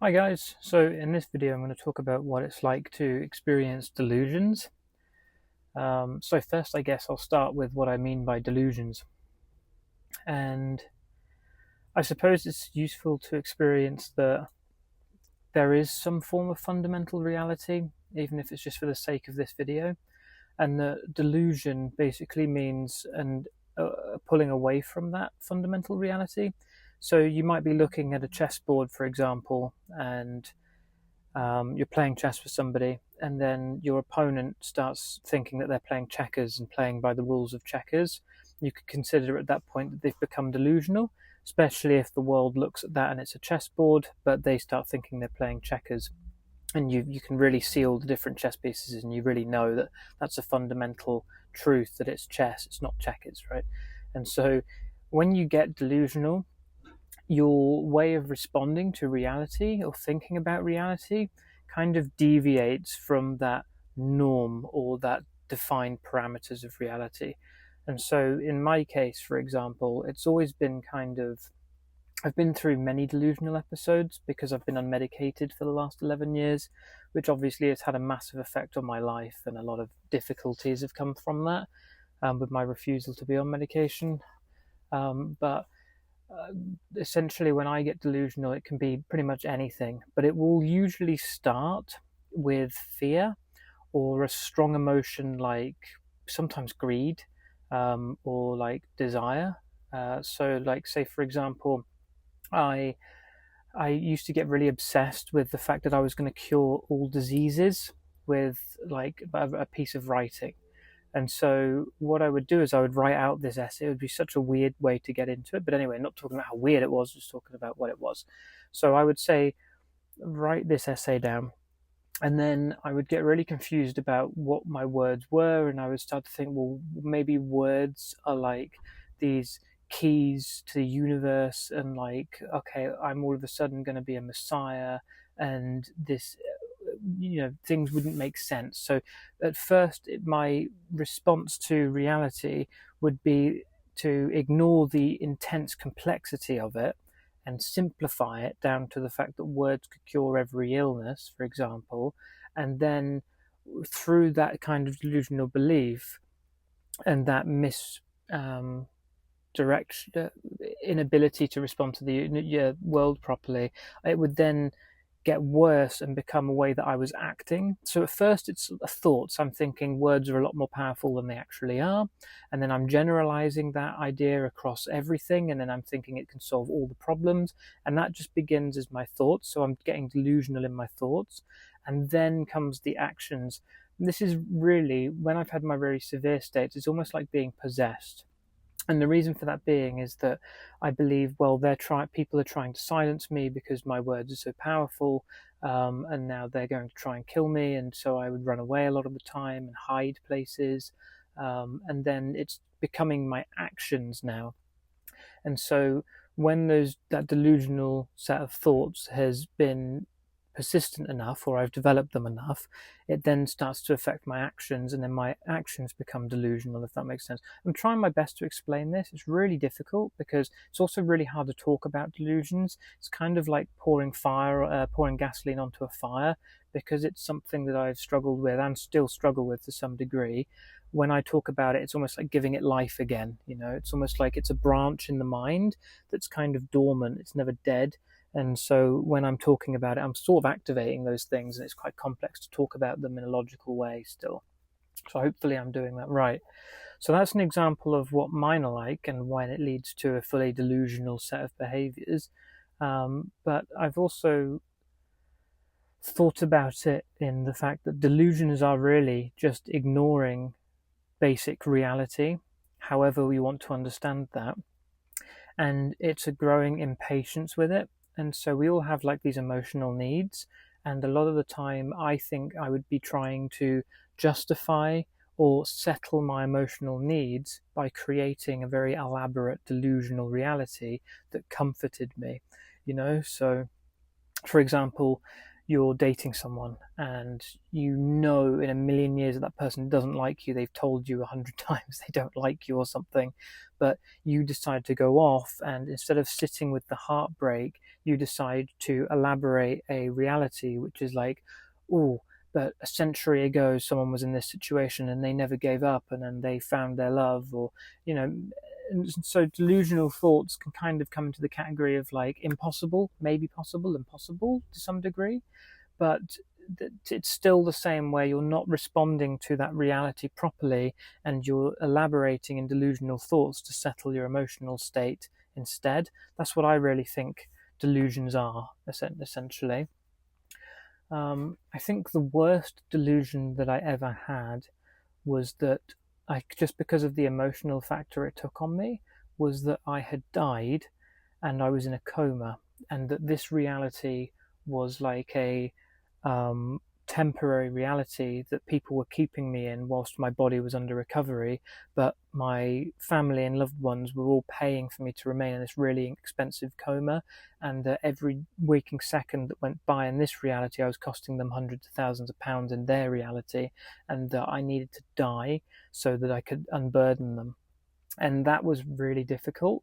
Hi guys, so in this video I'm going to talk about what it's like to experience delusions. So first I guess I'll start with what I mean by delusions. And I suppose it's useful to experience that there is some form of fundamental reality, even if it's just for the sake of this video. And the delusion basically means pulling away from that fundamental reality. So you might be looking at a chessboard, for example, and you're playing chess with somebody, and then your opponent starts thinking that they're playing checkers and playing by the rules of checkers. You could consider at that point that they've become delusional, especially if the world looks at that and it's a chessboard, but they start thinking they're playing checkers. And you can really see all the different chess pieces, and you really know that that's a fundamental truth, that it's chess, it's not checkers, right? And so when you get delusional, your way of responding to reality or thinking about reality kind of deviates from that norm or that defined parameters of reality. And so, in my case, for example, it's always been kind of I've been through many delusional episodes because I've been unmedicated for the last 11 years, which obviously has had a massive effect on my life, and a lot of difficulties have come from that with my refusal to be on medication. But uh, Essentially, when I get delusional, it can be pretty much anything, but it will usually start with fear or a strong emotion like sometimes greed, or like desire. Like, say, for example, I I used to get really obsessed with the fact that I was going to cure all diseases with like a piece of writing. And so what I would do is I would write out this essay. It would be such a weird way to get into it. But anyway, not talking about how weird it was, just talking about what it was. So I would say, write this essay down. And then I would get really confused about what my words were. And I would start to think, well, maybe words are like these keys to the universe. And like, okay, I'm all of a sudden going to be a messiah. And this things wouldn't make sense. So at first my response to reality would be to ignore the intense complexity of it and simplify it down to the fact that words could cure every illness, for example. And then through that kind of delusional belief and that um, direction, inability to respond to the world properly, it would then get worse and become a way that I was acting. So at first it's thoughts. I'm thinking words are a lot more powerful than they actually are. And then I'm generalizing that idea across everything. And then I'm thinking it can solve all the problems. And that just begins as my thoughts. So I'm getting delusional in my thoughts. And then comes the actions. And this is really, when I've had my very severe states, it's almost like being possessed. And the reason for that being is that I believe, well, people are trying to silence me because my words are so powerful, and now they're going to try and kill me. And so I would run away a lot of the time and hide places, and then it's becoming my actions now. And so when that delusional set of thoughts has been persistent enough, or I've developed them enough, it then starts to affect my actions, and then my actions become delusional, if that makes sense. I'm trying my best to explain this. It's really difficult because it's also really hard to talk about delusions. It's kind of like pouring gasoline onto a fire, because it's something that I've struggled with and still struggle with to some degree. When I talk about it, it's almost like giving it life again. It's almost like it's a branch in the mind that's kind of dormant. It's never dead. And so when I'm talking about it, I'm sort of activating those things, and it's quite complex to talk about them in a logical way still. So hopefully I'm doing that right. So that's an example of what mine are like and when it leads to a fully delusional set of behaviors. But I've also thought about it in the fact that delusions are really just ignoring basic reality, however we want to understand that. And it's a growing impatience with it. And so we all have like these emotional needs. And a lot of the time, I think I would be trying to justify or settle my emotional needs by creating a very elaborate delusional reality that comforted me. So for example, you're dating someone and in a million years that that person doesn't like you. They've told you 100 times they don't like you or something, but you decide to go off, and instead of sitting with the heartbreak, you decide to elaborate a reality which is like, oh, but a century ago someone was in this situation and they never gave up, and then they found their love, or you know. And so delusional thoughts can kind of come into the category of like impossible, maybe possible, impossible to some degree, but it's still the same, where you're not responding to that reality properly, and you're elaborating in delusional thoughts to settle your emotional state instead. That's what I really think delusions are, essentially. I think the worst delusion that I ever had was that just because of the emotional factor it took on me, was that I had died and I was in a coma, and that this reality was like a temporary reality that people were keeping me in whilst my body was under recovery, but my family and loved ones were all paying for me to remain in this really expensive coma, and that every waking second that went by in this reality, I was costing them hundreds of thousands of pounds in their reality, and that I needed to die so that I could unburden them. And that was really difficult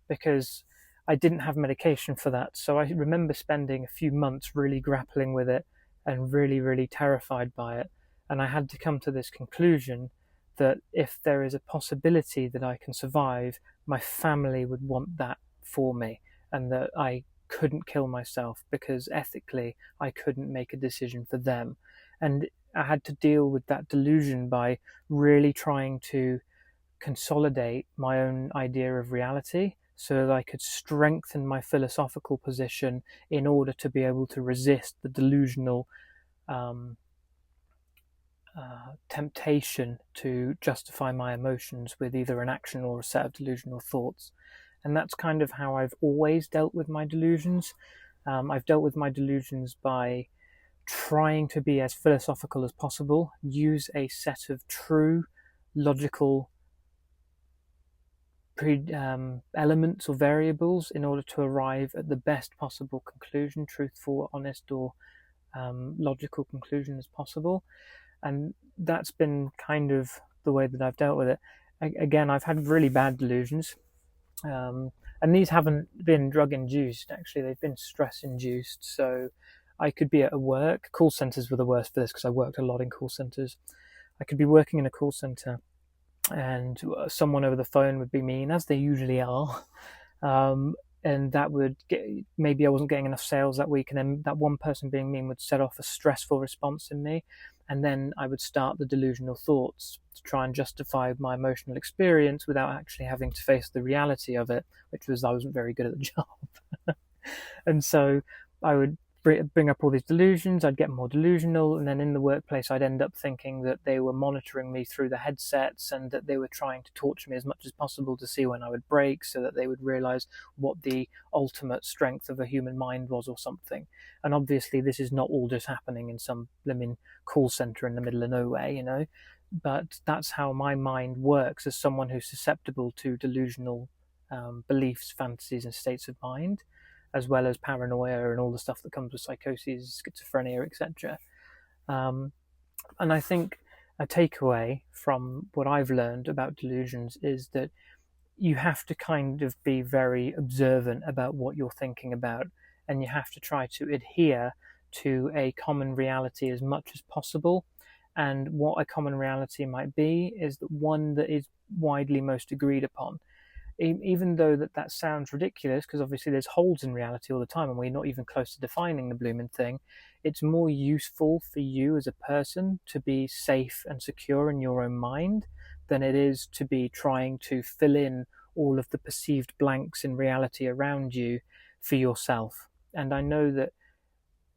because I didn't have medication for that. So I remember spending a few months really grappling with it and really, really terrified by it. And I had to come to this conclusion that if there is a possibility that I can survive, my family would want that for me, and that I couldn't kill myself because ethically I couldn't make a decision for them. And I had to deal with that delusion by really trying to consolidate my own idea of reality so that I could strengthen my philosophical position in order to be able to resist the delusional temptation to justify my emotions with either an action or a set of delusional thoughts. And that's kind of how I've always dealt with my delusions. I've dealt with my delusions by trying to be as philosophical as possible, use a set of true, logical elements or variables in order to arrive at the best possible conclusion, truthful, honest, or logical conclusion as possible. And that's been kind of the way that I've dealt with it. Again, I've had really bad delusions, and these haven't been drug induced. Actually, they've been stress induced. So I could be at work. Call centers were the worst for this because I worked a lot in call centers. I could be working in a call center, and someone over the phone would be mean, as they usually are, and that would get, maybe I wasn't getting enough sales that week, and then that one person being mean would set off a stressful response in me, and then I would start the delusional thoughts to try and justify my emotional experience without actually having to face the reality of it, which was I wasn't very good at the job. And so I would bring up all these delusions, I'd get more delusional, and then in the workplace I'd end up thinking that they were monitoring me through the headsets and that they were trying to torture me as much as possible to see when I would break, so that they would realize what the ultimate strength of a human mind was or something. And obviously this is not all just happening in some blimmin' call center in the middle of nowhere, you know, but that's how my mind works as someone who's susceptible to delusional beliefs, fantasies, and states of mind, as well as paranoia and all the stuff that comes with psychosis, schizophrenia, etc. And I think a takeaway from what I've learned about delusions is that you have to kind of be very observant about what you're thinking about, and you have to try to adhere to a common reality as much as possible. And what a common reality might be is that one that is widely most agreed upon. Even though that sounds ridiculous, because obviously there's holes in reality all the time and we're not even close to defining the blooming thing, it's more useful for you as a person to be safe and secure in your own mind than it is to be trying to fill in all of the perceived blanks in reality around you for yourself. And I know that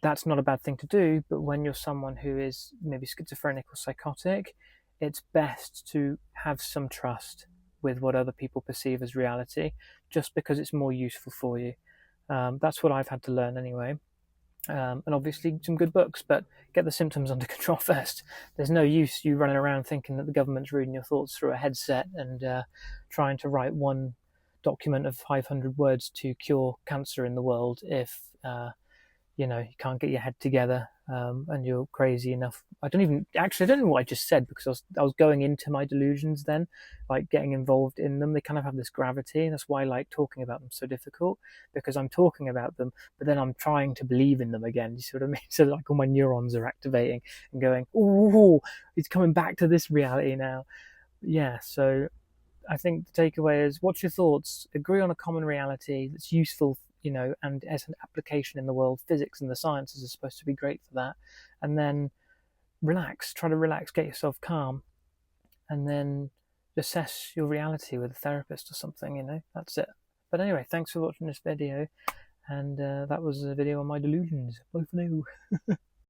that's not a bad thing to do, but when you're someone who is maybe schizophrenic or psychotic, it's best to have some trust with what other people perceive as reality, just because it's more useful for you. That's what I've had to learn anyway. And obviously some good books, but get the symptoms under control first. There's no use you running around thinking that the government's reading your thoughts through a headset and trying to write one document of 500 words to cure cancer in the world if you can't get your head together and you're crazy enough. I don't know what I just said, because I was going into my delusions then, like getting involved in them. They kind of have this gravity, and that's why I like talking about them so difficult, because I'm talking about them, but then I'm trying to believe in them again. You see what I mean? So like all my neurons are activating and going, "Ooh, it's coming back to this reality now." Yeah. So I think the takeaway is, what's your thoughts? Agree on a common reality that's useful, and as an application in the world. Physics and the sciences are supposed to be great for that. And then relax, try to relax, get yourself calm, and then assess your reality with a therapist or something. That's it. But anyway, thanks for watching this video. And that was a video on my delusions. Bye for now.